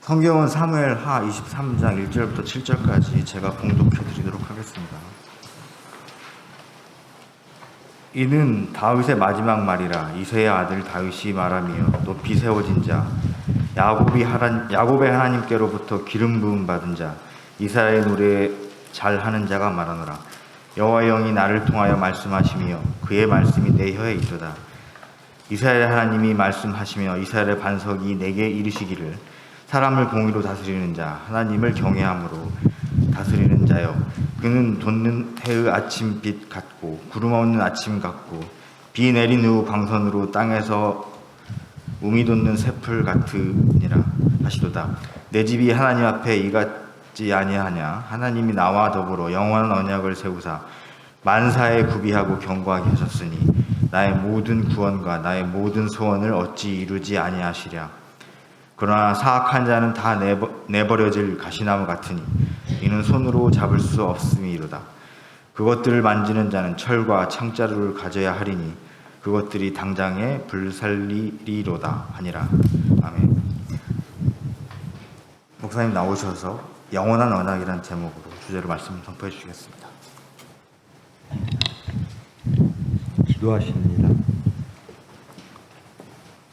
성경은 사무엘하 23장 1절부터 7절까지 제가 봉독해 드리도록 하겠습니다. 이는 다윗의 마지막 말이라. 이새의 아들 다윗이 말하며 높이 세워진 자, 야곱의 하나님께로부터 기름 부음 받은 자, 이스라엘 노래 잘하는 자가 말하노라. 여호와의 영이 나를 통하여 말씀하시며 그의 말씀이 내 혀에 있도다. 이스라엘 하나님이 말씀하시며 이스라엘의 반석이 내게 이르시기를, 사람을 공의로 다스리는 자, 하나님을 경외함으로 다스리는 자여, 그는 돋는 해의 아침빛 같고 구름 없는 아침 같고 비 내린 후 광선으로 땅에서 우미 돋는 새풀 같으니라 하시도다. 내 집이 하나님 앞에 이같지 아니하냐. 하나님이 나와 더불어 영원한 언약을 세우사 만사에 구비하고 견고하게 하셨으니 나의 모든 구원과 나의 모든 소원을 어찌 이루지 아니하시랴. 그러나 사악한 자는 다 내버려질 가시나무 같으니 이는 손으로 잡을 수 없음이로다. 그것들을 만지는 자는 철과 창자루를 가져야 하리니 그것들이 당장에 불살리리로다 하니라. 아멘. 목사님 나오셔서 영원한 언약이라는 제목으로 주제로 말씀 선포해 주시겠습니다. 기도하십니다.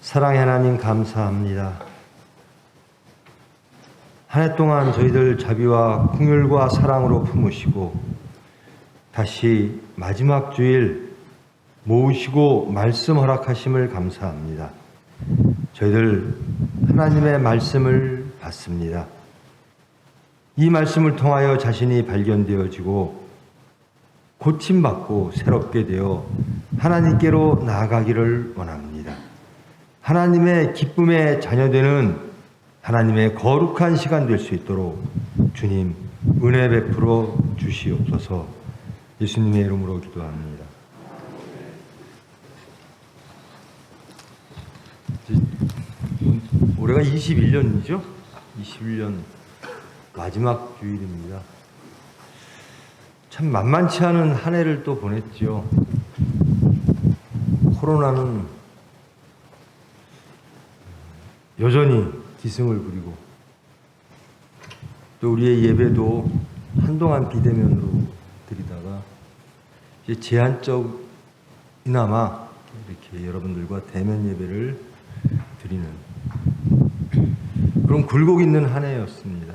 사랑의 하나님, 감사합니다. 한 해 동안 저희들 자비와 긍휼과 사랑으로 품으시고 다시 마지막 주일 모으시고 말씀 허락하심을 감사합니다. 저희들 하나님의 말씀을 받습니다. 이 말씀을 통하여 자신이 발견되어지고 고침받고 새롭게 되어 하나님께로 나아가기를 원합니다. 하나님의 기쁨의 자녀되는 하나님의 거룩한 시간 될 수 있도록 주님 은혜 베풀어 주시옵소서. 예수님의 이름으로 기도합니다. 올해가 21년이죠? 21년 마지막 주일입니다. 참 만만치 않은 한 해를 또 보냈죠. 코로나는 여전히 기승을 부리고 또 우리의 예배도 한동안 비대면으로 드리다가 이제 제한적이나마 이렇게 여러분들과 대면 예배를 드리는 그런 굴곡 있는 한 해였습니다.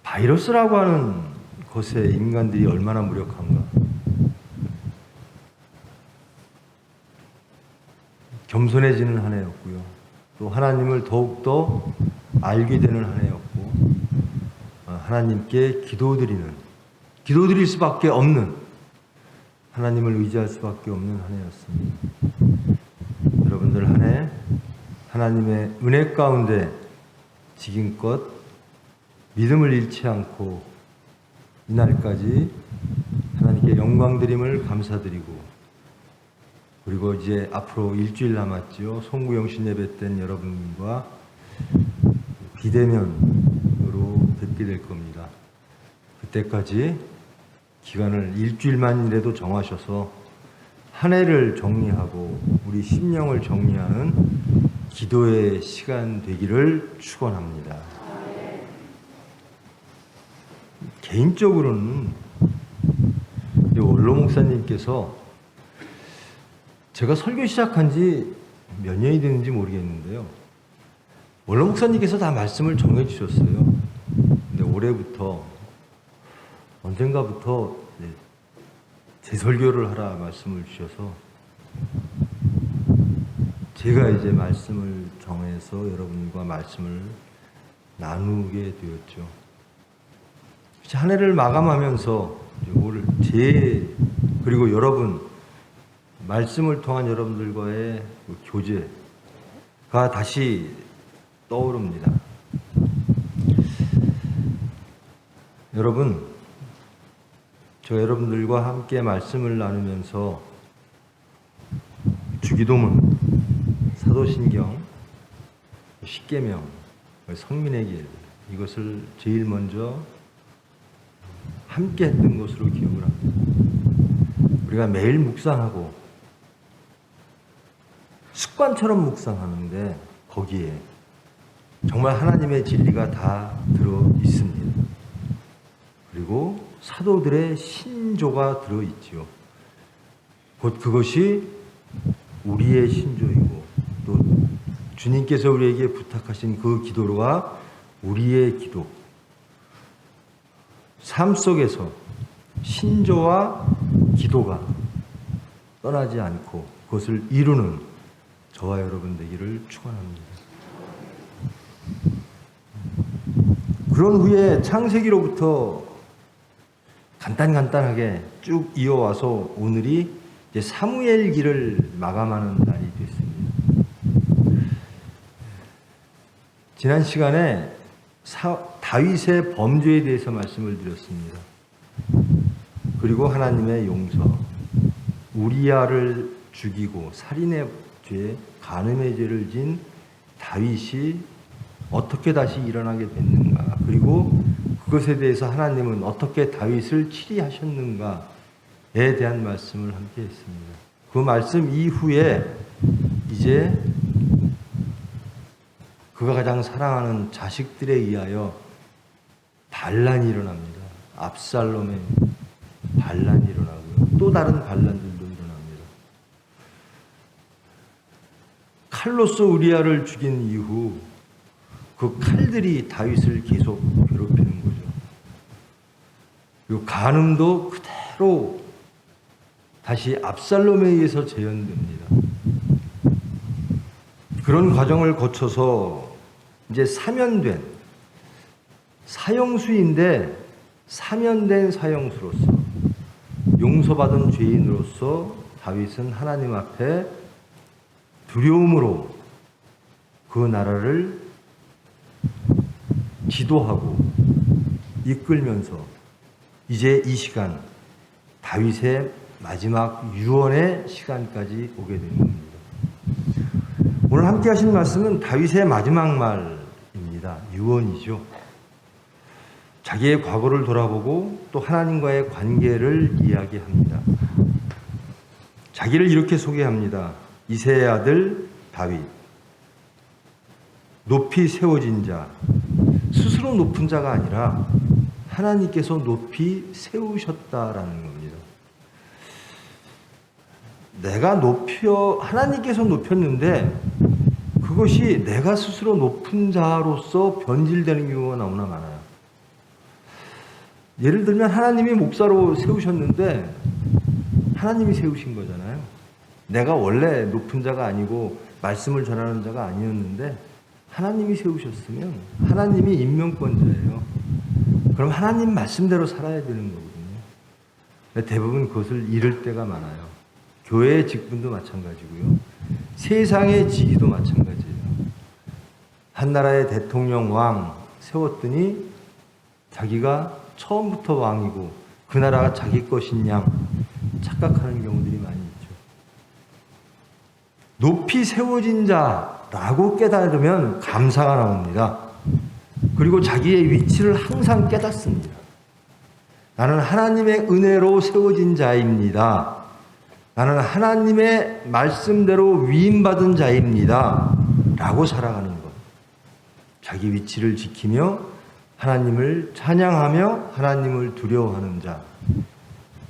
바이러스라고 하는 것에 인간들이 얼마나 무력한가. 겸손해지는 한 해였고요. 또 하나님을 더욱더 알게 되는 한 해였고, 하나님께 기도드릴 수밖에 없는, 하나님을 의지할 수밖에 없는 한 해였습니다. 여러분들 한 해 하나님의 은혜 가운데 지금껏 믿음을 잃지 않고 이날까지 하나님께 영광드림을 감사드리고, 그리고 이제 앞으로 일주일 남았죠. 송구영신 예배 땐 여러분과 비대면으로 뵙게 될 겁니다. 그때까지 기간을 일주일만이라도 정하셔서 한 해를 정리하고 우리 심령을 정리하는 기도의 시간 되기를 축원합니다. 개인적으로는 원로 목사님께서 제가 설교 시작한 지 몇 년이 됐는지 모르겠는데요. 원로 목사님께서 다 말씀을 정해 주셨어요. 근데 올해부터 언젠가부터 제 설교를 하라 말씀을 주셔서 제가 이제 말씀을 정해서 여러분과 말씀을 나누게 되었죠. 한 해를 마감하면서 올 그리고 여러분 말씀을 통한 여러분들과의 교제가 다시 떠오릅니다. 여러분, 저 여러분들과 함께 말씀을 나누면서 주기도문, 사도신경, 십계명, 성민의 길, 이것을 제일 먼저 함께 했던 것으로 기억을 합니다. 우리가 매일 묵상하고 습관처럼 묵상하는데 거기에 정말 하나님의 진리가 다 들어 있습니다. 그리고 사도들의 신조가 들어 있지요. 곧 그것이 우리의 신조이고 또 주님께서 우리에게 부탁하신 그 기도가 우리의 기도. 삶 속에서 신조와 기도가 떠나지 않고 그것을 이루는 저와 여러분 되기를 축원합니다. 그런 후에 창세기로부터 간단하게 쭉 이어와서 오늘이 이제 사무엘기를 마감하는 날이 됐습니다. 지난 시간에 다윗의 범죄에 대해서 말씀을 드렸습니다. 그리고 하나님의 용서, 우리아를 죽이고 살인의 죄, 간음의 죄를 진 다윗이 어떻게 다시 일어나게 됐는가, 그리고 그것에 대해서 하나님은 어떻게 다윗을 치리하셨는가에 대한 말씀을 함께 했습니다. 그 말씀 이후에 이제 그가 가장 사랑하는 자식들에 의하여 반란이 일어납니다. 압살롬의 반란이 일어나고요. 또 다른 반란들도 일어납니다. 칼로서 우리아를 죽인 이후 그 칼들이 다윗을 계속 괴롭히는 거죠. 그리고 간음도 그대로 다시 압살롬에 의해서 재현됩니다. 그런 과정을 거쳐서 이제 사면된 사형수인데 사면된 사형수로서 용서받은 죄인으로서 다윗은 하나님 앞에 두려움으로 그 나라를 지도하고 이끌면서 이제 이 시간 다윗의 마지막 유언의 시간까지 오게 된 겁니다. 오늘 함께 하신 말씀은 다윗의 마지막 말입니다. 유언이죠. 자기의 과거를 돌아보고 또 하나님과의 관계를 이야기합니다. 자기를 이렇게 소개합니다. 이새의 아들 다윗, 높이 세워진 자, 스스로 높은 자가 아니라 하나님께서 높이 세우셨다라는 겁니다. 하나님께서 높였는데 그것이 내가 스스로 높은 자로서 변질되는 경우가 너무나 많아요. 예를 들면 하나님이 목사로 세우셨는데 하나님이 세우신 거잖아요. 내가 원래 높은 자가 아니고 말씀을 전하는 자가 아니었는데 하나님이 세우셨으면 하나님이 임명권자예요. 그럼 하나님 말씀대로 살아야 되는 거거든요. 대부분 그것을 잃을 때가 많아요. 교회의 직분도 마찬가지고요. 세상의 지위도 마찬가지예요. 한 나라의 대통령 왕 세웠더니 자기가 처음부터 왕이고 그 나라가 자기 것인 양 착각하는 경우들이 많이 있죠. 높이 세워진 자라고 깨달으면 감사가 나옵니다. 그리고 자기의 위치를 항상 깨닫습니다. 나는 하나님의 은혜로 세워진 자입니다. 나는 하나님의 말씀대로 위임받은 자입니다. 라고 살아가는 것. 자기 위치를 지키며 하나님을 찬양하며 하나님을 두려워하는 자.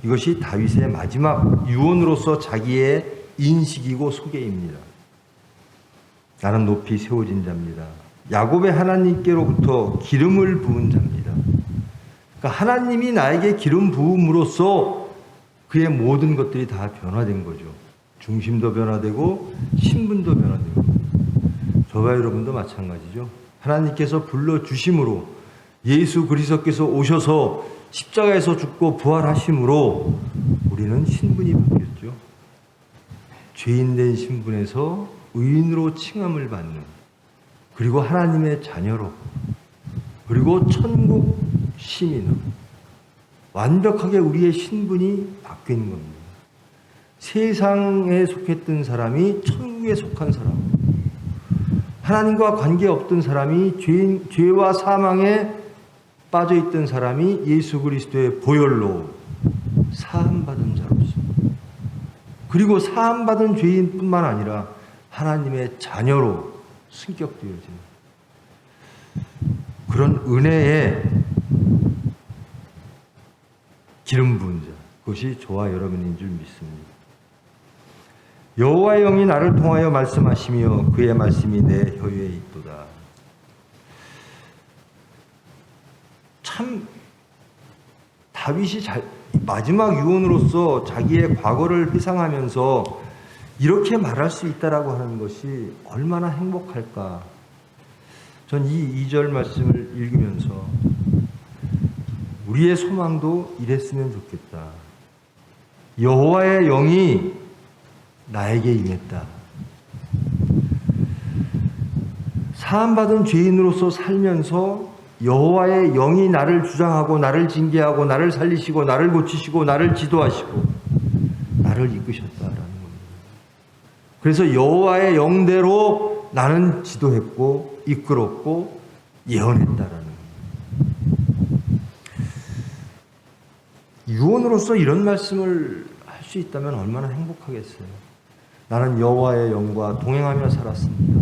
이것이 다윗의 마지막 유언으로서 자기의 인식이고 소개입니다. 나는 높이 세워진 자입니다. 야곱의 하나님께로부터 기름을 부은 자입니다. 그러니까 하나님이 나에게 기름 부음으로써 그의 모든 것들이 다 변화된 거죠. 중심도 변화되고 신분도 변화되고 저와 여러분도 마찬가지죠. 하나님께서 불러주심으로 예수 그리스도께서 오셔서 십자가에서 죽고 부활하심으로 우리는 신분이 바뀌었죠. 죄인된 신분에서 의인으로 칭함을 받는, 그리고 하나님의 자녀로, 그리고 천국 시민으로 완벽하게 우리의 신분이 바뀐 겁니다. 세상에 속했던 사람이 천국에 속한 사람, 하나님과 관계없던 사람이 죄와 사망에 빠져있던 사람이 예수 그리스도의 보혈로 사함받은 자로서, 그리고 사함받은 죄인뿐만 아니라 하나님의 자녀로 승격되어지는 그런 은혜의 기름 부은 자, 그것이 저와 여러분인 줄 믿습니다. 여호와의 영이 나를 통하여 말씀하시며 그의 말씀이 내 혀에 있도다. 참 다윗이 마지막 유언으로서 자기의 과거를 회상하면서 이렇게 말할 수 있다라고 하는 것이 얼마나 행복할까. 전 이 2절 말씀을 읽으면서 우리의 소망도 이랬으면 좋겠다. 여호와의 영이 나에게 임했다. 사함받은 죄인으로서 살면서 여호와의 영이 나를 주장하고 나를 징계하고 나를 살리시고 나를 고치시고 나를 지도하시고 나를 이끄셨다라는 겁니다. 그래서 여호와의 영대로 나는 지도했고 이끌었고 예언했다라는 겁니다. 유언으로서 이런 말씀을 할 수 있다면 얼마나 행복하겠어요. 나는 여호와의 영과 동행하며 살았습니다.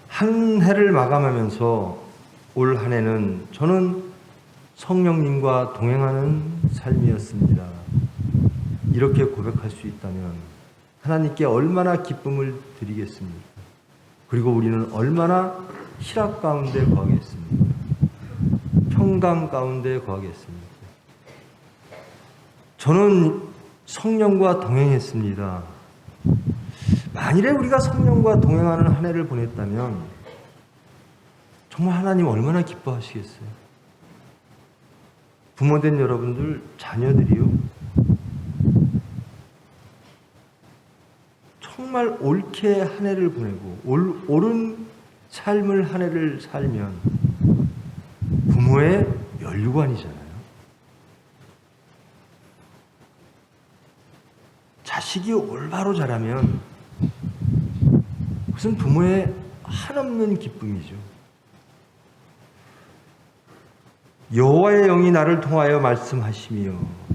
한 해를 마감하면서 올 한 해는 저는 성령님과 동행하는 삶이었습니다. 이렇게 고백할 수 있다면 하나님께 얼마나 기쁨을 드리겠습니까? 그리고 우리는 얼마나 희락 가운데 거하겠습니까? 평강 가운데 거하겠습니까? 저는 성령과 동행했습니다. 만일에 우리가 성령과 동행하는 한 해를 보냈다면 정말 하나님 얼마나 기뻐하시겠어요? 부모된 여러분들, 자녀들이요. 정말 옳게 한 해를 보내고 옳은 삶을 한 해를 살면 부모의 면류관이잖아요. 자식이 올바로 자라면 그것은 부모의 한없는 기쁨이죠. 여호와의 영이 나를 통하여 말씀하시며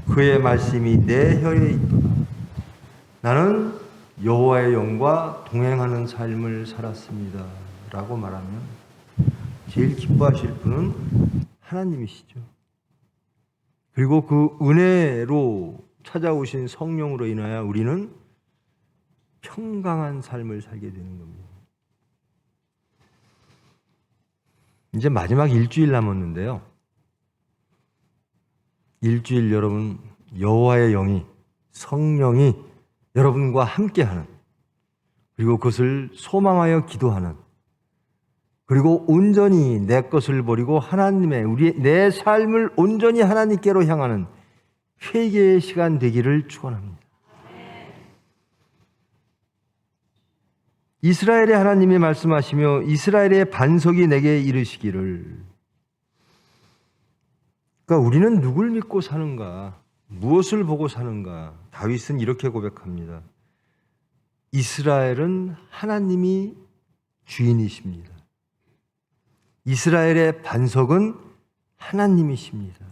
그의 말씀이 내 혀에 있도다. 나는 여호와의 영과 동행하는 삶을 살았습니다. 라고 말하면 제일 기뻐하실 분은 하나님이시죠. 그리고 그 은혜로 찾아오신 성령으로 인하여 우리는 평강한 삶을 살게 되는 겁니다. 이제 마지막 일주일 남았는데요. 일주일 여러분 여호와의 영이 성령이 여러분과 함께하는 그리고 그것을 소망하여 기도하는 그리고 온전히 내 것을 버리고 내 삶을 온전히 하나님께로 향하는 회개의 시간 되기를 축원합니다. 이스라엘의 하나님이 말씀하시며 이스라엘의 반석이 내게 이르시기를. 그러니까 우리는 누굴 믿고 사는가? 무엇을 보고 사는가? 다윗은 이렇게 고백합니다. 이스라엘은 하나님이 주인이십니다. 이스라엘의 반석은 하나님이십니다.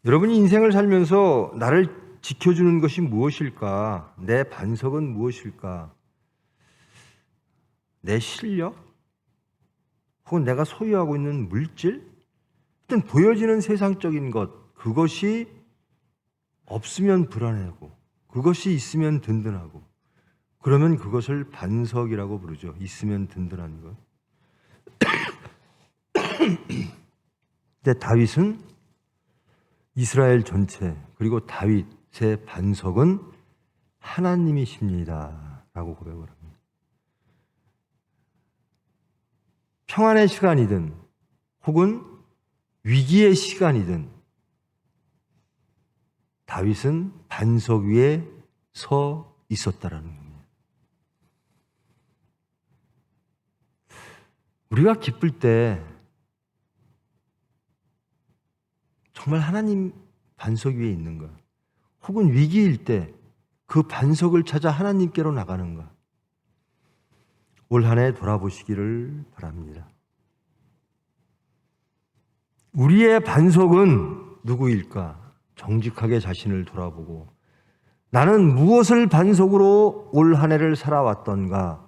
여러분이 인생을 살면서 나를 지켜주는 것이 무엇일까? 내 반석은 무엇일까? 내 실력? 혹은 내가 소유하고 있는 물질? 어떤 보여지는 세상적인 것, 그것이 없으면 불안하고 그것이 있으면 든든하고 그러면 그것을 반석이라고 부르죠. 있으면 든든한 것. 근데 다윗은 이스라엘 전체 그리고 다윗의 반석은 하나님이십니다 라고 고백을 합니다. 평안의 시간이든 혹은 위기의 시간이든 다윗은 반석 위에 서 있었다라는 겁니다. 우리가 기쁠 때 정말 하나님 반석 위에 있는가? 혹은 위기일 때 그 반석을 찾아 하나님께로 나가는가? 올 한 해 돌아보시기를 바랍니다. 우리의 반석은 누구일까? 정직하게 자신을 돌아보고 나는 무엇을 반석으로 올 한 해를 살아왔던가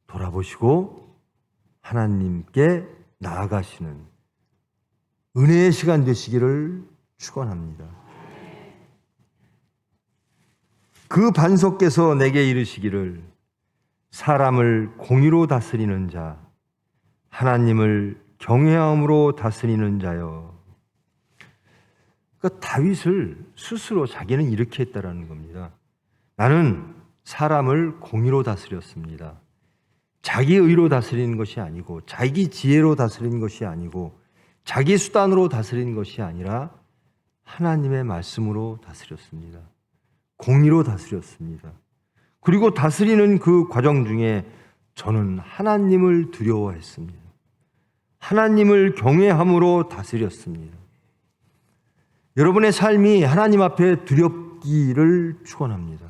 돌아보시고 하나님께 나아가시는 은혜의 시간 되시기를 축원합니다. 그 반석께서 내게 이르시기를 사람을 공의로 다스리는 자, 하나님을 경외함으로 다스리는 자여. 그러니까 다윗을 스스로 자기는 이렇게 했다라는 겁니다. 나는 사람을 공의로 다스렸습니다. 자기 의로 다스리는 것이 아니고, 자기 지혜로 다스리는 것이 아니고, 자기 수단으로 다스리는 것이 아니라 하나님의 말씀으로 다스렸습니다. 공의로 다스렸습니다. 그리고 다스리는 그 과정 중에 저는 하나님을 두려워했습니다. 하나님을 경외함으로 다스렸습니다. 여러분의 삶이 하나님 앞에 두렵기를 축원합니다.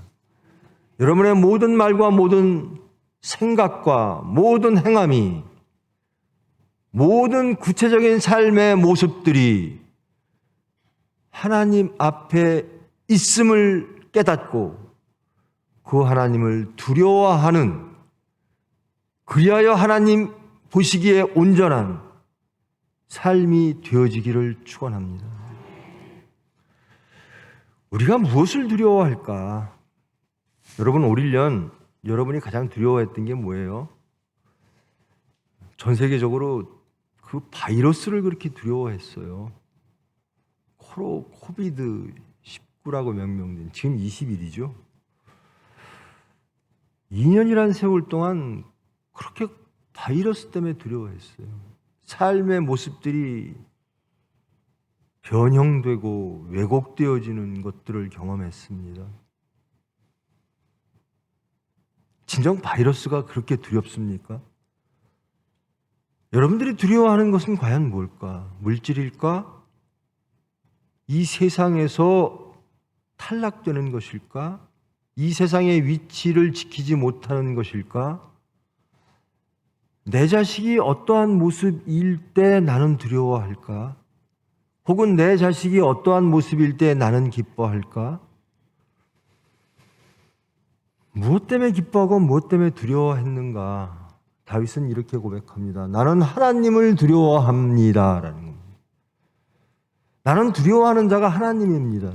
여러분의 모든 말과 모든 생각과 모든 행함이, 모든 구체적인 삶의 모습들이 하나님 앞에 있음을 깨닫고 그 하나님을 두려워하는, 그리하여 하나님 보시기에 온전한 삶이 되어지기를 축원합니다. 우리가 무엇을 두려워할까? 여러분, 올 1년 여러분이 가장 두려워했던 게 뭐예요? 전 세계적으로 그 바이러스를 그렇게 두려워했어요. 코비드-19라고 명명된, 지금 20일이죠. 2년이라는 세월 동안 그렇게 바이러스 때문에 두려워했어요. 삶의 모습들이 변형되고 왜곡되어지는 것들을 경험했습니다. 진정 바이러스가 그렇게 두렵습니까? 여러분들이 두려워하는 것은 과연 뭘까? 물질일까? 이 세상에서 탈락되는 것일까? 이 세상의 위치를 지키지 못하는 것일까? 내 자식이 어떠한 모습일 때 나는 두려워할까? 혹은 내 자식이 어떠한 모습일 때 나는 기뻐할까? 무엇 때문에 기뻐하고 무엇 때문에 두려워했는가? 다윗은 이렇게 고백합니다. 나는 하나님을 두려워합니다. 라는 겁니다. 나는 두려워하는 자가 하나님입니다.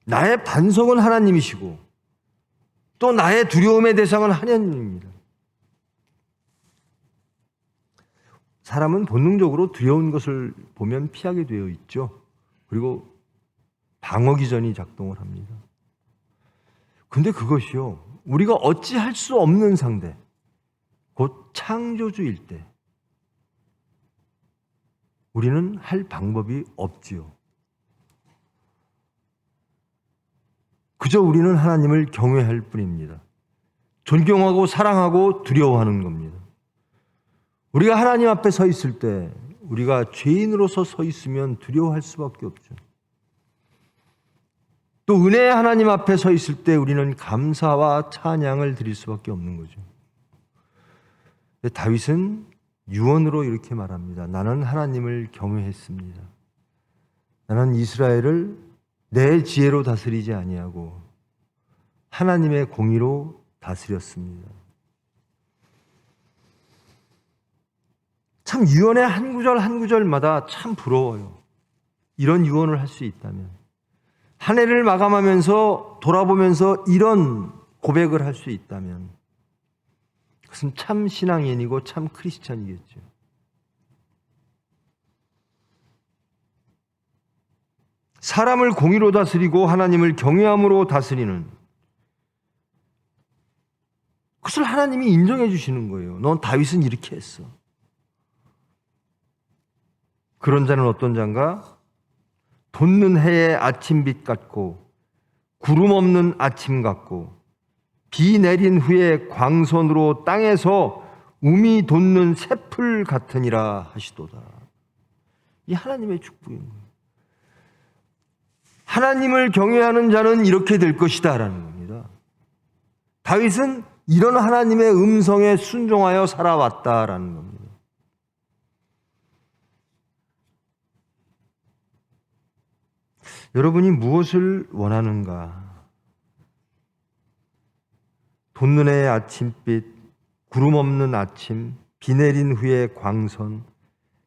나의 반석은 하나님이시고 또 나의 두려움의 대상은 하나님입니다. 사람은 본능적으로 두려운 것을 보면 피하게 되어 있죠. 그리고 방어기전이 작동을 합니다. 근데 그것이요, 우리가 어찌할 수 없는 상대, 곧 창조주일 때 우리는 할 방법이 없지요. 그저 우리는 하나님을 경외할 뿐입니다. 존경하고 사랑하고 두려워하는 겁니다. 우리가 하나님 앞에 서 있을 때, 우리가 죄인으로서 서 있으면 두려워할 수밖에 없죠. 또 은혜의 하나님 앞에 서 있을 때 우리는 감사와 찬양을 드릴 수밖에 없는 거죠. 다윗은 유언으로 이렇게 말합니다. 나는 하나님을 경외했습니다. 나는 이스라엘을 내 지혜로 다스리지 아니하고 하나님의 공의로 다스렸습니다. 참 유언의 한 구절 한 구절마다 참 부러워요. 이런 유언을 할 수 있다면, 한 해를 마감하면서 돌아보면서 이런 고백을 할 수 있다면 그것은 참 신앙인이고 참 크리스찬이겠죠. 사람을 공의로 다스리고 하나님을 경외함으로 다스리는, 그것을 하나님이 인정해 주시는 거예요. 넌 다윗은 이렇게 했어. 그런 자는 어떤 자인가? 돋는 해의 아침빛 같고 구름 없는 아침 같고 비 내린 후에 광선으로 땅에서 움이 돋는 새풀 같으니라 하시도다. 이 하나님의 축복인 거예요. 하나님을 경외하는 자는 이렇게 될 것이다 라는 겁니다. 다윗은 이런 하나님의 음성에 순종하여 살아왔다라는 겁니다. 여러분이 무엇을 원하는가? 돋눈의 아침빛, 구름 없는 아침, 비 내린 후의 광선,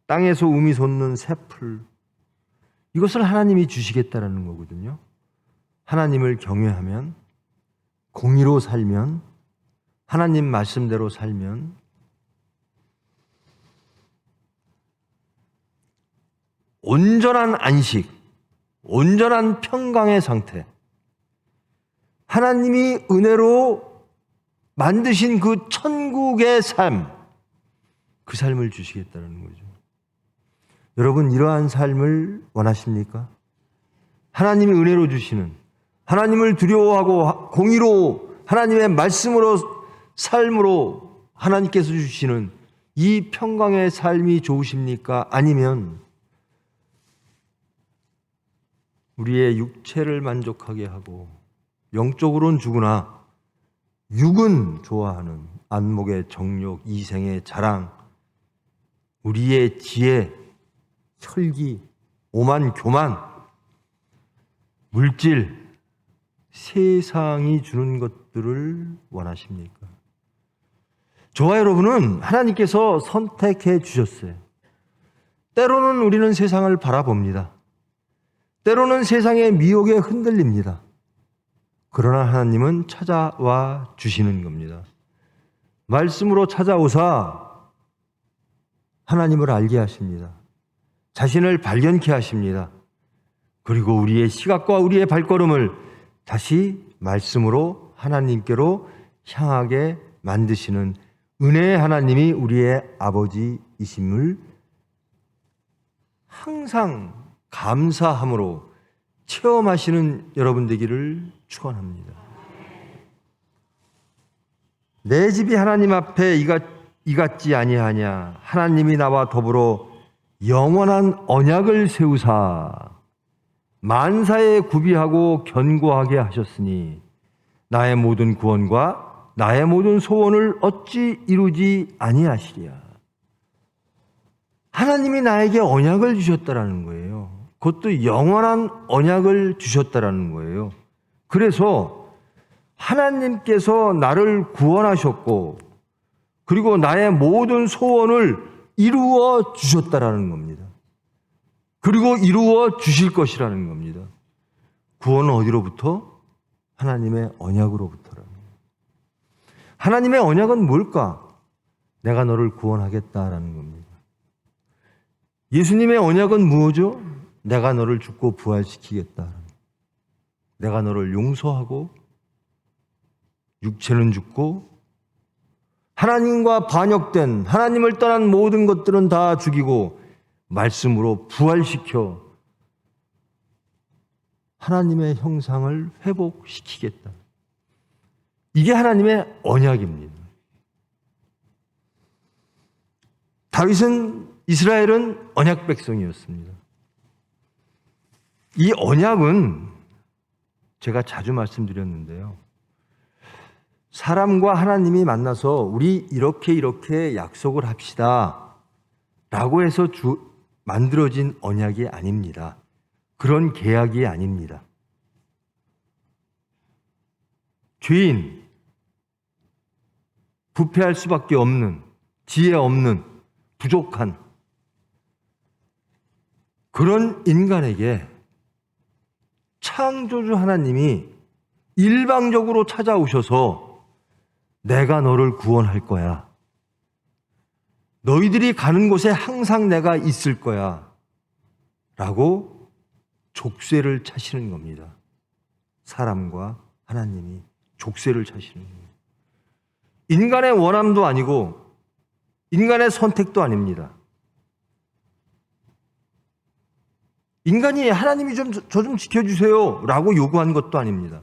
땅에서 um이 솟는 새풀, 이것을 하나님이 주시겠다라는 거거든요. 하나님을 경외하면, 공의로 살면, 하나님 말씀대로 살면 온전한 안식, 온전한 평강의 상태, 하나님이 은혜로 만드신 그 천국의 삶, 그 삶을 주시겠다는 거죠. 여러분, 이러한 삶을 원하십니까? 하나님이 은혜로 주시는, 하나님을 두려워하고 공의로 하나님의 말씀으로 삶으로 하나님께서 주시는 이 평강의 삶이 좋으십니까? 아니면 우리의 육체를 만족하게 하고 영적으로는 죽으나 육은 좋아하는 안목의 정욕, 이생의 자랑, 우리의 지혜, 혈기, 오만, 교만, 물질, 세상이 주는 것들을 원하십니까? 저와 여러분은 하나님께서 선택해 주셨어요. 때로는 우리는 세상을 바라봅니다. 때로는 세상의 미혹에 흔들립니다. 그러나 하나님은 찾아와 주시는 겁니다. 말씀으로 찾아오사 하나님을 알게 하십니다. 자신을 발견케 하십니다. 그리고 우리의 시각과 우리의 발걸음을 다시 말씀으로 하나님께로 향하게 만드시는 은혜의 하나님이 우리의 아버지이심을 항상 감사함으로 체험하시는 여러분 되기를 축원합니다. 내 집이 하나님 앞에 이같지 아니하냐. 하나님이 나와 더불어 영원한 언약을 세우사 만사에 구비하고 견고하게 하셨으니 나의 모든 구원과 나의 모든 소원을 어찌 이루지 아니하시랴. 하나님이 나에게 언약을 주셨다라는 거예요. 그것도 영원한 언약을 주셨다라는 거예요. 그래서 하나님께서 나를 구원하셨고 그리고 나의 모든 소원을 이루어 주셨다라는 겁니다. 그리고 이루어 주실 것이라는 겁니다. 구원은 어디로부터? 하나님의 언약으로부터라는 거예요. 하나님의 언약은 뭘까? 내가 너를 구원하겠다라는 겁니다. 예수님의 언약은 무엇이죠? 내가 너를 죽고 부활시키겠다. 내가 너를 용서하고 육체는 죽고 하나님과 반역된 하나님을 떠난 모든 것들은 다 죽이고 말씀으로 부활시켜 하나님의 형상을 회복시키겠다. 이게 하나님의 언약입니다. 이스라엘은 언약 백성이었습니다. 이 언약은 제가 자주 말씀드렸는데요. 사람과 하나님이 만나서 우리 이렇게 약속을 합시다 라고 해서 만들어진 언약이 아닙니다. 그런 계약이 아닙니다. 죄인, 부패할 수밖에 없는, 지혜 없는, 부족한 그런 인간에게 창조주 하나님이 일방적으로 찾아오셔서 내가 너를 구원할 거야. 너희들이 가는 곳에 항상 내가 있을 거야. 라고 족쇄를 차시는 겁니다. 사람과 하나님이 족쇄를 차시는 겁니다. 인간의 원함도 아니고 인간의 선택도 아닙니다. 인간이 하나님이 저 좀 지켜주세요 라고 요구한 것도 아닙니다.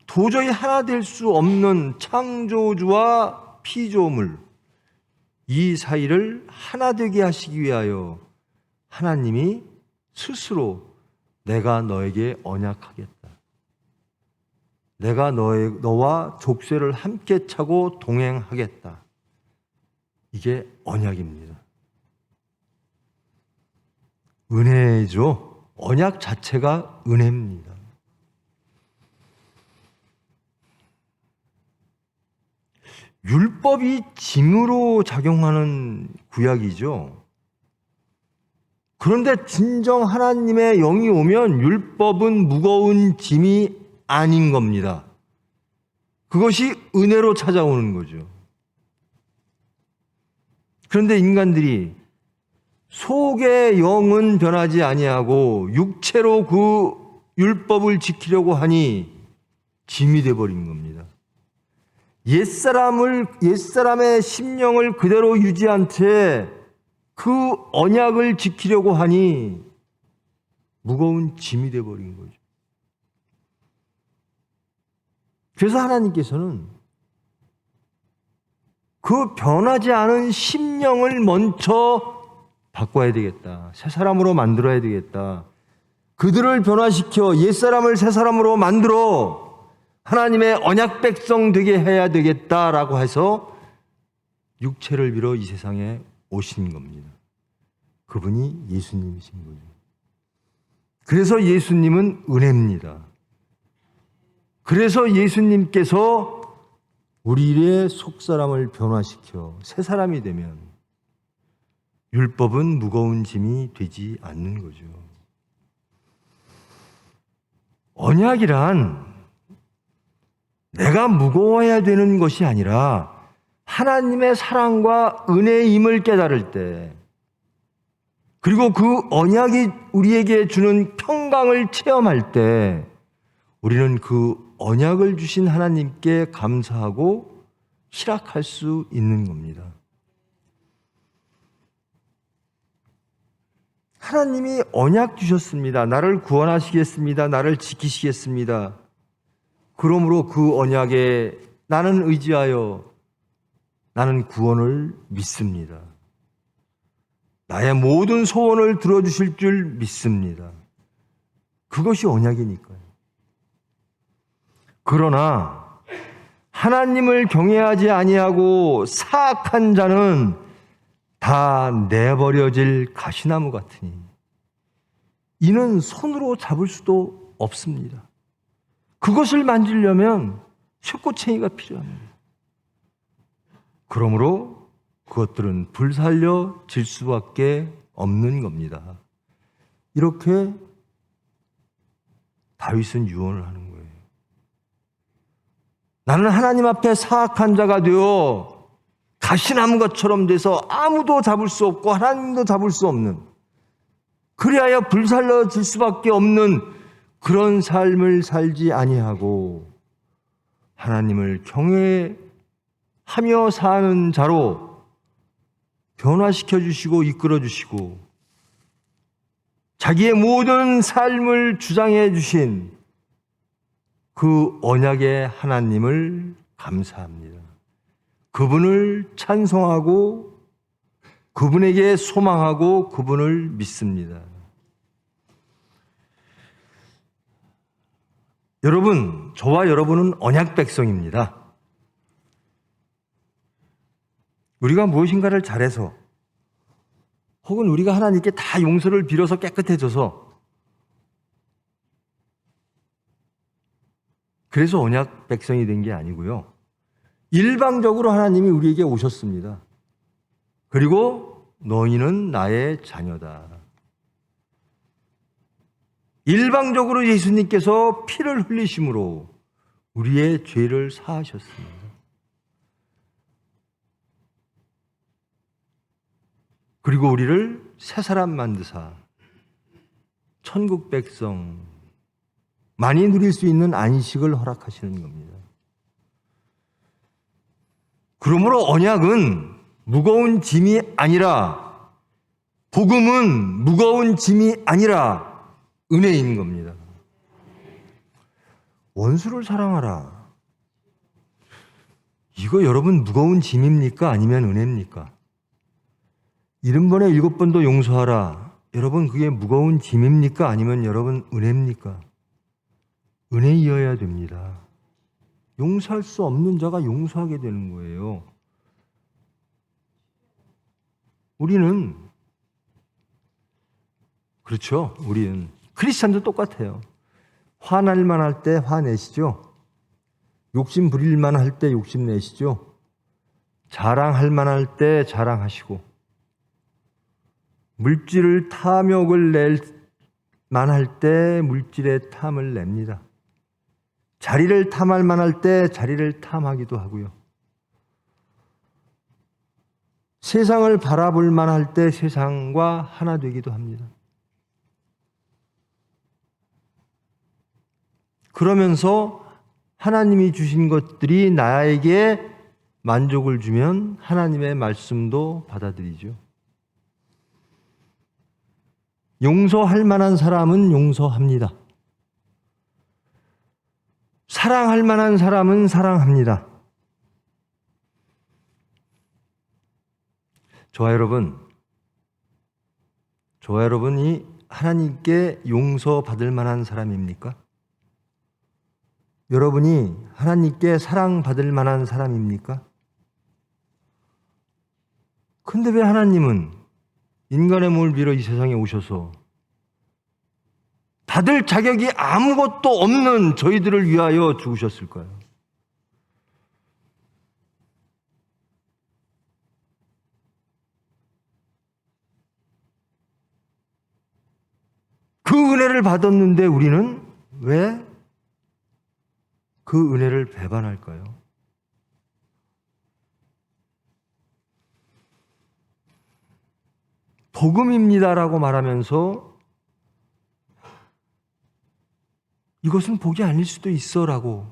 도저히 하나 될 수 없는 창조주와 피조물, 이 사이를 하나 되게 하시기 위하여 하나님이 스스로 내가 너에게 언약하겠다. 내가 너와 족쇄를 함께 차고 동행하겠다. 이게 언약입니다. 은혜죠. 언약 자체가 은혜입니다. 율법이 짐으로 작용하는 구약이죠. 그런데 진정 하나님의 영이 오면 율법은 무거운 짐이 아닌 겁니다. 그것이 은혜로 찾아오는 거죠. 그런데 인간들이 속의 영은 변하지 아니하고 육체로 그 율법을 지키려고 하니 짐이 되어버린 겁니다. 옛사람의 심령을 그대로 유지한 채 그 언약을 지키려고 하니 무거운 짐이 되어버린 거죠. 그래서 하나님께서는 그 변하지 않은 심령을 먼저 바꿔야 되겠다. 새 사람으로 만들어야 되겠다. 그들을 변화시켜 옛사람을 새 사람으로 만들어 하나님의 언약 백성 되게 해야 되겠다라고 해서 육체를 빌어 이 세상에 오신 겁니다. 그분이 예수님이신 거죠. 그래서 예수님은 은혜입니다. 그래서 예수님께서 우리의 속사람을 변화시켜 새 사람이 되면 율법은 무거운 짐이 되지 않는 거죠. 언약이란 내가 무거워야 되는 것이 아니라 하나님의 사랑과 은혜임을 깨달을 때, 그리고 그 언약이 우리에게 주는 평강을 체험할 때 우리는 그 언약을 주신 하나님께 감사하고 희락할 수 있는 겁니다. 하나님이 언약 주셨습니다. 나를 구원하시겠습니다. 나를 지키시겠습니다. 그러므로 그 언약에 나는 의지하여 나는 구원을 믿습니다. 나의 모든 소원을 들어주실 줄 믿습니다. 그것이 언약이니까요. 그러나 하나님을 경외하지 아니하고 사악한 자는 다 내버려질 가시나무 같으니 이는 손으로 잡을 수도 없습니다. 그것을 만지려면 쇠꼬챙이가 필요합니다. 그러므로 그것들은 불살려질 수밖에 없는 겁니다. 이렇게 다윗은 유언을 하는 거예요. 나는 하나님 앞에 사악한 자가 되어 가시나무처럼 돼서 아무도 잡을 수 없고 하나님도 잡을 수 없는, 그리하여 불살려질 수밖에 없는 그런 삶을 살지 아니하고 하나님을 경외하며 사는 자로 변화시켜 주시고 이끌어 주시고 자기의 모든 삶을 주장해 주신 그 언약의 하나님을 감사합니다. 그분을 찬송하고 그분에게 소망하고 그분을 믿습니다. 여러분, 저와 여러분은 언약 백성입니다. 우리가 무엇인가를 잘해서 혹은 우리가 하나님께 다 용서를 빌어서 깨끗해져서 그래서 언약 백성이 된 게 아니고요. 일방적으로 하나님이 우리에게 오셨습니다. 그리고 너희는 나의 자녀다. 일방적으로 예수님께서 피를 흘리심으로 우리의 죄를 사하셨습니다. 그리고 우리를 새 사람 만드사 천국 백성 많이 누릴 수 있는 안식을 허락하시는 겁니다. 그러므로 언약은 무거운 짐이 아니라, 복음은 무거운 짐이 아니라 은혜인 겁니다. 원수를 사랑하라. 이거 여러분 무거운 짐입니까? 아니면 은혜입니까? 70번에 7번도 용서하라. 여러분 그게 무거운 짐입니까? 아니면 여러분 은혜입니까? 은혜이어야 됩니다. 용서할 수 없는 자가 용서하게 되는 거예요. 우리는 그렇죠. 우리는 크리스찬도 똑같아요. 화날 만할 때 화내시죠. 욕심 부릴 만할 때 욕심 내시죠. 자랑할 만할 때 자랑하시고, 물질을 탐욕을 낼 만할 때 물질의 탐을 냅니다. 자리를 탐할 만할 때 자리를 탐하기도 하고요. 세상을 바라볼 만할 때 세상과 하나 되기도 합니다. 그러면서 하나님이 주신 것들이 나에게 만족을 주면 하나님의 말씀도 받아들이죠. 용서할 만한 사람은 용서합니다. 사랑할 만한 사람은 사랑합니다. 저와 여러분이 하나님께 용서받을 만한 사람입니까? 여러분이 하나님께 사랑받을 만한 사람입니까? 근데 왜 하나님은 인간의 몸을 빌어 이 세상에 오셔서 받을 자격이 아무것도 없는 저희들을 위하여 죽으셨을까요? 그 은혜를 받았는데 우리는 왜 그 은혜를 배반할까요? 복음입니다라고 말하면서 이것은 복이 아닐 수도 있어라고,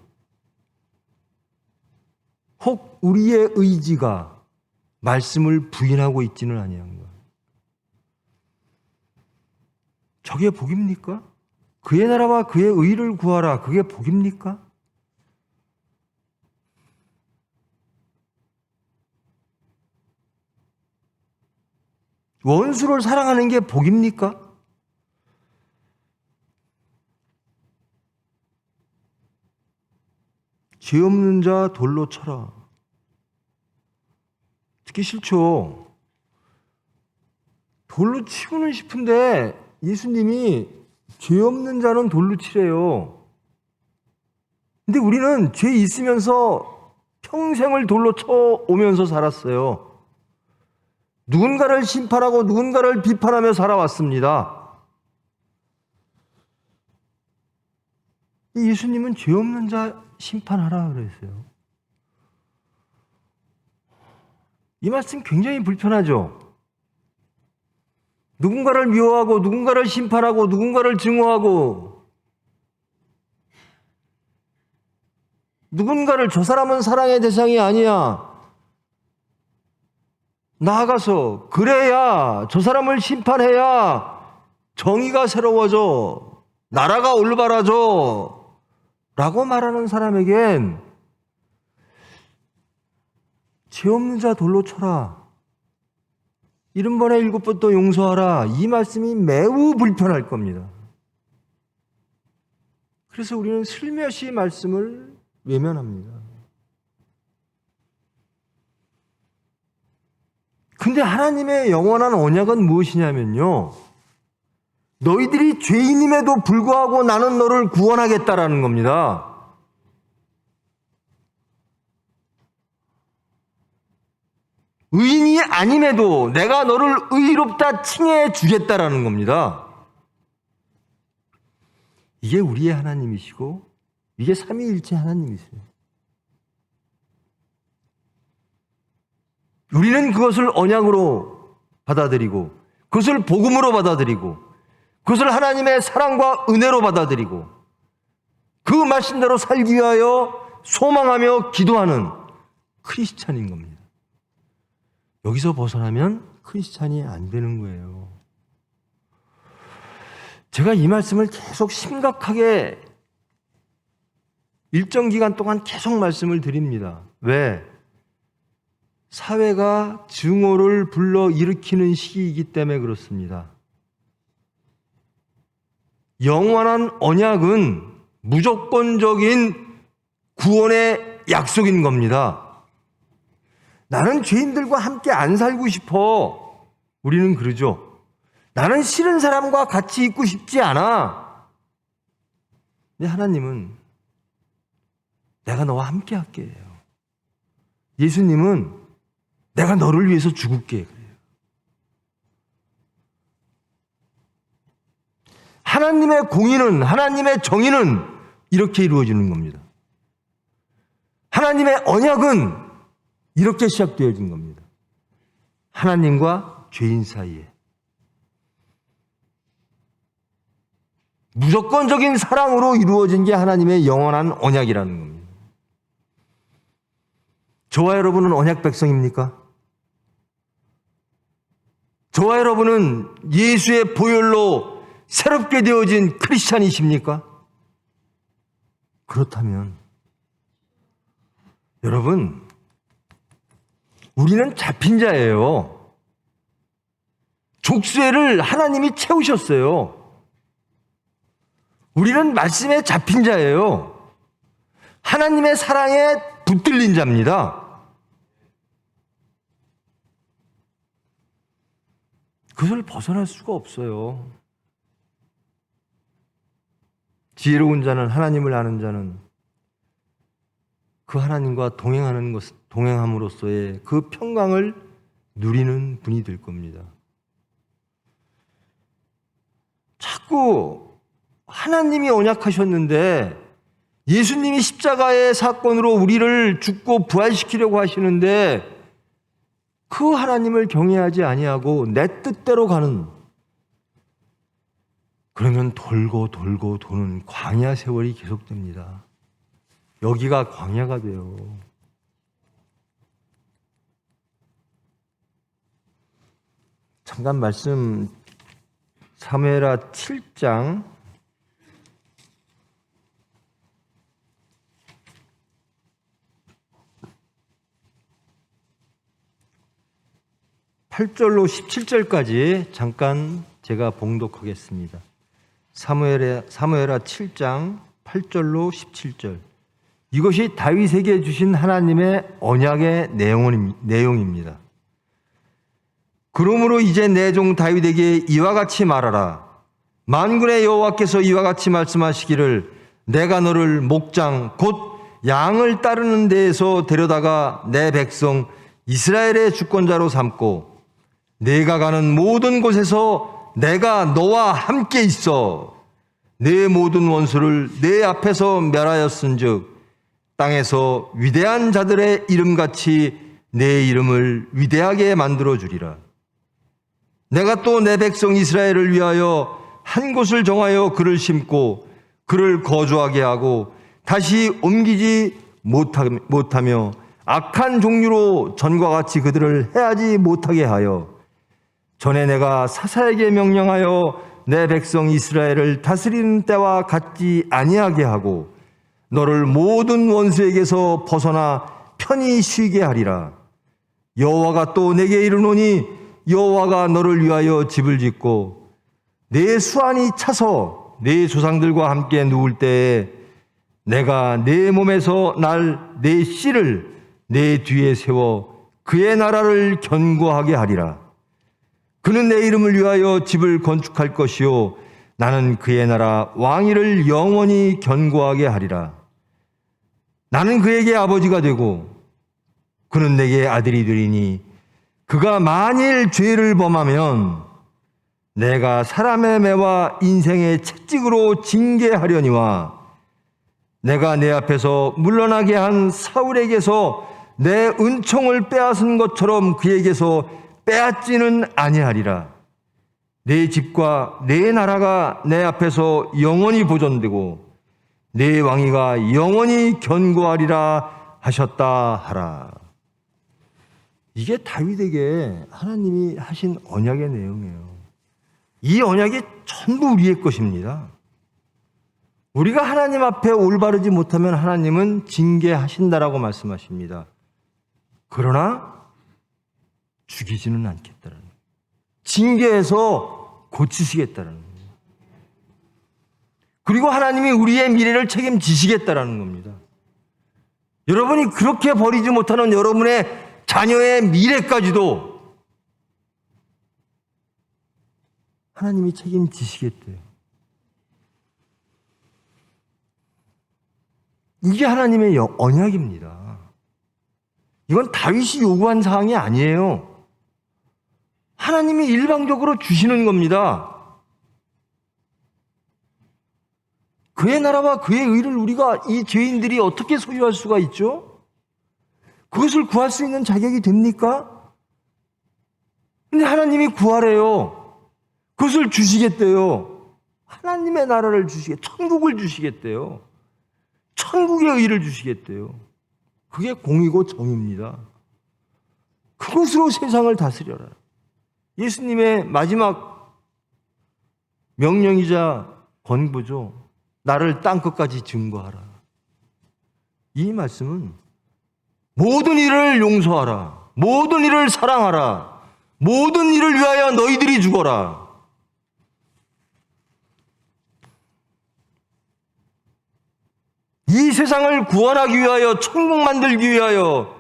혹 우리의 의지가 말씀을 부인하고 있지는 아니한 거예요. 저게 복입니까? 그의 나라와 그의 의를 구하라. 그게 복입니까? 원수를 사랑하는 게 복입니까? 죄 없는 자 돌로 쳐라. 듣기 싫죠. 돌로 치고는 싶은데 예수님이 죄 없는 자는 돌로 치래요. 근데 우리는 죄 있으면서 평생을 돌로 쳐오면서 살았어요. 누군가를 심판하고 누군가를 비판하며 살아왔습니다. 예수님은 죄 없는 자 심판하라 그랬어요. 이 말씀 굉장히 불편하죠. 누군가를 미워하고 누군가를 심판하고 누군가를 증오하고 누군가를 저 사람은 사랑의 대상이 아니야, 나아가서 그래야 저 사람을 심판해야 정의가 새로워져, 나라가 올바라져 라고 말하는 사람에겐 죄 없는 자 돌로 쳐라, 70번에 7번 용서하라, 이 말씀이 매우 불편할 겁니다. 그래서 우리는 슬며시 말씀을 외면합니다. 근데 하나님의 영원한 언약은 무엇이냐면요, 너희들이 죄인임에도 불구하고 나는 너를 구원하겠다라는 겁니다. 의인이 아님에도 내가 너를 의롭다 칭해 주겠다라는 겁니다. 이게 우리의 하나님이시고 이게 삼위일체 하나님이세요. 우리는 그것을 언약으로 받아들이고 그것을 복음으로 받아들이고 그것을 하나님의 사랑과 은혜로 받아들이고 그 말씀대로 살기 위하여 소망하며 기도하는 크리스찬인 겁니다. 여기서 벗어나면 크리스찬이 안 되는 거예요. 제가 이 말씀을 계속 심각하게 일정 기간 동안 계속 말씀을 드립니다. 왜? 사회가 증오를 불러일으키는 시기이기 때문에 그렇습니다. 영원한 언약은 무조건적인 구원의 약속인 겁니다. 나는 죄인들과 함께 안 살고 싶어. 우리는 그러죠. 나는 싫은 사람과 같이 있고 싶지 않아. 근데 하나님은 내가 너와 함께 할게 해요. 예수님은 내가 너를 위해서 죽을게 그래요. 하나님의 공의는, 하나님의 정의는 이렇게 이루어지는 겁니다. 하나님의 언약은 이렇게 시작되어진 겁니다. 하나님과 죄인 사이에. 무조건적인 사랑으로 이루어진 게 하나님의 영원한 언약이라는 겁니다. 저와 여러분은 언약 백성입니까? 저와 여러분은 예수의 보혈로 새롭게 되어진 크리스찬이십니까? 그렇다면 여러분, 우리는 잡힌 자예요. 족쇄를 하나님이 채우셨어요. 우리는 말씀에 잡힌 자예요. 하나님의 사랑에 붙들린 자입니다. 그것을 벗어날 수가 없어요. 지혜로운 자는, 하나님을 아는 자는 그 하나님과 동행함으로써의 그 평강을 누리는 분이 될 겁니다. 자꾸 하나님이 언약하셨는데 예수님이 십자가의 사건으로 우리를 죽고 부활시키려고 하시는데 그 하나님을 경외하지 아니하고 내 뜻대로 가는, 그러면 돌고 돌고 도는 광야 세월이 계속됩니다. 여기가 광야가 돼요. 잠깐 말씀, 사무엘하 7장 8절로 17절까지 잠깐 제가 봉독하겠습니다. 사무엘하 7장 8절로 17절. 이것이 다윗에게 주신 하나님의 언약의 내용입니다. 그러므로 이제 내 종 다윗에게 이와 같이 말하라. 만군의 여호와께서 이와 같이 말씀하시기를 내가 너를 목장 곧 양을 따르는 데에서 데려다가 내 백성 이스라엘의 주권자로 삼고 내가 가는 모든 곳에서 내가 너와 함께 있어 내 모든 원수를 내 앞에서 멸하였은즉 땅에서 위대한 자들의 이름같이 내 이름을 위대하게 만들어 주리라. 내가 또 내 백성 이스라엘을 위하여 한 곳을 정하여 그를 심고 그를 거주하게 하고 다시 옮기지 못하며 악한 종류로 전과 같이 그들을 해하지 못하게 하여 전에 내가 사사에게 명령하여 내 백성 이스라엘을 다스리는 때와 같지 아니하게 하고 너를 모든 원수에게서 벗어나 편히 쉬게 하리라. 여호와가 또 내게 이르노니 여호와가 너를 위하여 집을 짓고 내 수완이 차서 내 조상들과 함께 누울 때에 내가 내 몸에서 날 내 씨를 내 뒤에 세워 그의 나라를 견고하게 하리라. 그는 내 이름을 위하여 집을 건축할 것이요 나는 그의 나라 왕위를 영원히 견고하게 하리라. 나는 그에게 아버지가 되고 그는 내게 아들이 되리니 그가 만일 죄를 범하면 내가 사람의 매와 인생의 채찍으로 징계하려니와 내가 내 앞에서 물러나게 한 사울에게서 내 은총을 빼앗은 것처럼 그에게서 빼앗지는 아니하리라. 내 집과 내 나라가 내 앞에서 영원히 보존되고 내 왕위가 영원히 견고하리라 하셨다 하라. 이게 다윗에게 하나님이 하신 언약의 내용이에요. 이 언약이 전부 우리의 것입니다. 우리가 하나님 앞에 올바르지 못하면 하나님은 징계하신다라고 말씀하십니다. 그러나 죽이지는 않겠다라는 거예요. 징계해서 고치시겠다라는 거예요. 그리고 하나님이 우리의 미래를 책임지시겠다라는 겁니다. 여러분이 그렇게 버리지 못하는 여러분의 자녀의 미래까지도 하나님이 책임지시겠대요. 이게 하나님의 언약입니다. 이건 다윗이 요구한 사항이 아니에요. 하나님이 일방적으로 주시는 겁니다. 그의 나라와 그의 의를 우리가 이 죄인들이 어떻게 소유할 수가 있죠? 그것을 구할 수 있는 자격이 됩니까? 근데 하나님이 구하래요. 그것을 주시겠대요. 하나님의 나라를 천국을 주시겠대요. 천국의 의를 주시겠대요. 그게 공이고 정입니다. 그것으로 세상을 다스려라. 예수님의 마지막 명령이자 권고죠. 나를 땅끝까지 증거하라. 이 말씀은 모든 일을 용서하라. 모든 일을 사랑하라. 모든 일을 위하여 너희들이 죽어라. 이 세상을 구원하기 위하여, 천국 만들기 위하여,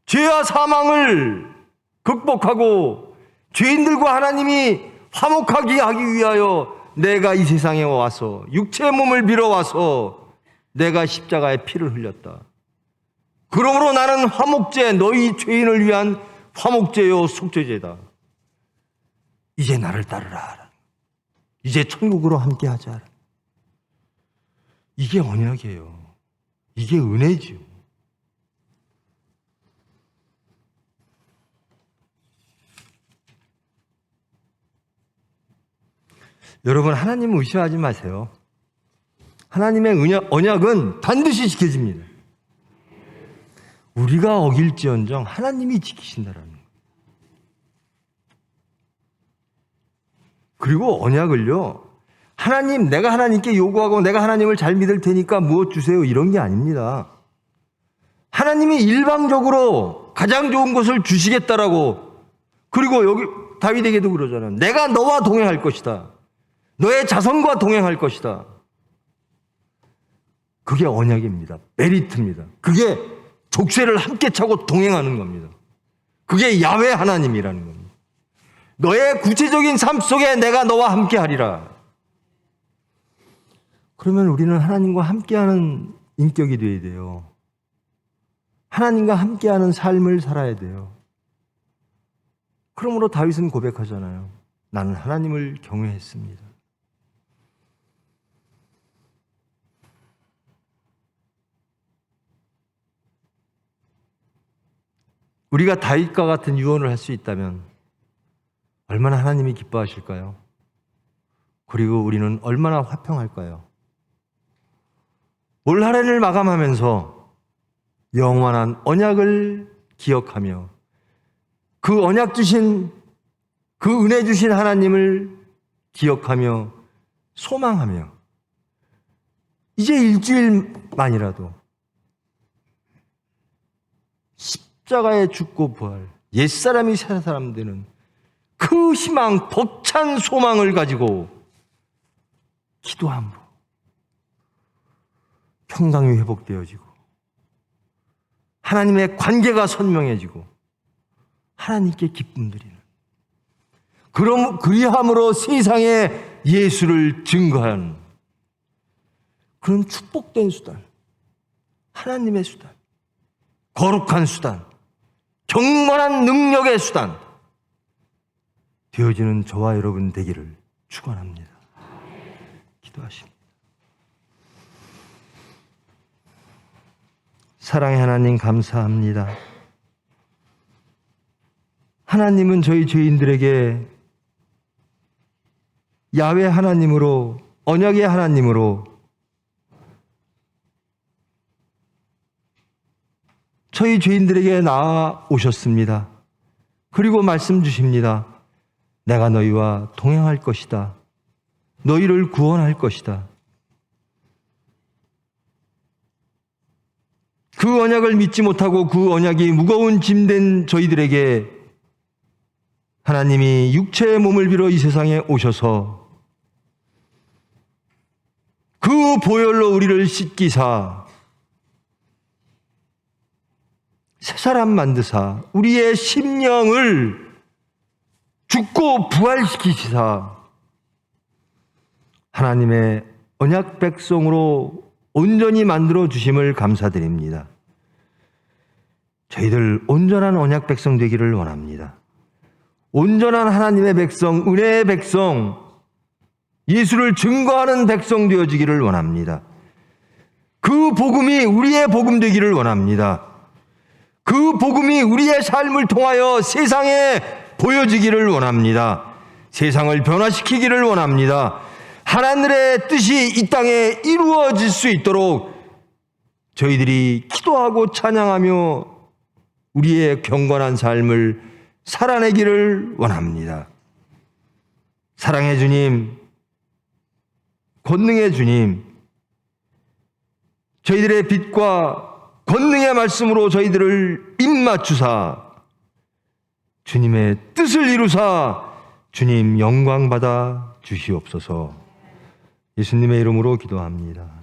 죄와 사망을 극복하고 죄인들과 하나님이 화목하게 하기 위하여 내가 이 세상에 와서 육체의 몸을 빌어와서 내가 십자가에 피를 흘렸다. 그러므로 나는 화목제, 너희 죄인을 위한 화목제요 속죄제다. 이제 나를 따르라. 이제 천국으로 함께하자. 이게 언약이에요. 이게 은혜지요. 여러분, 하나님을 의심하지 마세요. 하나님의 언약은 반드시 지켜집니다. 우리가 어길지언정 하나님이 지키신다라는 거예요. 그리고 언약을요, 하나님, 내가 하나님께 요구하고 내가 하나님을 잘 믿을 테니까 무엇 주세요, 이런 게 아닙니다. 하나님이 일방적으로 가장 좋은 것을 주시겠다라고. 그리고 여기 다윗에게도 그러잖아요. 내가 너와 동행할 것이다. 너의 자손과 동행할 것이다. 그게 언약입니다. 메리트입니다. 그게 족쇄를 함께 차고 동행하는 겁니다. 그게 야훼 하나님이라는 겁니다. 너의 구체적인 삶 속에 내가 너와 함께 하리라. 그러면 우리는 하나님과 함께하는 인격이 되어야 돼요. 하나님과 함께하는 삶을 살아야 돼요. 그러므로 다윗은 고백하잖아요. 나는 하나님을 경외했습니다. 우리가 다윗과 같은 유언을 할 수 있다면 얼마나 하나님이 기뻐하실까요? 그리고 우리는 얼마나 화평할까요? 올 한 해를 마감하면서 영원한 언약을 기억하며 그 언약 주신, 그 은혜 주신 하나님을 기억하며 소망하며 이제 일주일만이라도 십자가에 죽고 부활, 옛사람이 새 사람 되는 그 희망, 벅찬 소망을 가지고 기도함으로 평강이 회복되어지고 하나님의 관계가 선명해지고 하나님께 기쁨 드리는, 그리함으로 세상에 예수를 증거하는 그런 축복된 수단, 하나님의 수단, 거룩한 수단, 경건한 능력의 수단 되어지는 저와 여러분 되기를 축원합니다. 기도하십니다. 사랑의 하나님, 감사합니다. 하나님은 저희 죄인들에게 야훼 하나님으로, 언약의 하나님으로 저희 죄인들에게 나아오셨습니다. 그리고 말씀 주십니다. 내가 너희와 동행할 것이다. 너희를 구원할 것이다. 그 언약을 믿지 못하고 그 언약이 무거운 짐된 저희들에게 하나님이 육체의 몸을 빌어 이 세상에 오셔서 그 보혈로 우리를 씻기사 새 사람 만드사 우리의 심령을 죽고 부활시키시사 하나님의 언약 백성으로 온전히 만들어 주심을 감사드립니다. 저희들 온전한 언약 백성 되기를 원합니다. 온전한 하나님의 백성, 은혜의 백성, 예수를 증거하는 백성 되어지기를 원합니다. 그 복음이 우리의 복음 되기를 원합니다. 그 복음이 우리의 삶을 통하여 세상에 보여지기를 원합니다. 세상을 변화시키기를 원합니다. 하나님의 뜻이 이 땅에 이루어질 수 있도록 저희들이 기도하고 찬양하며 우리의 경건한 삶을 살아내기를 원합니다. 사랑의 주님, 권능의 주님, 저희들의 빛과 권능의 말씀으로 저희들을 입맞추사 주님의 뜻을 이루사 주님 영광 받아 주시옵소서. 예수님의 이름으로 기도합니다.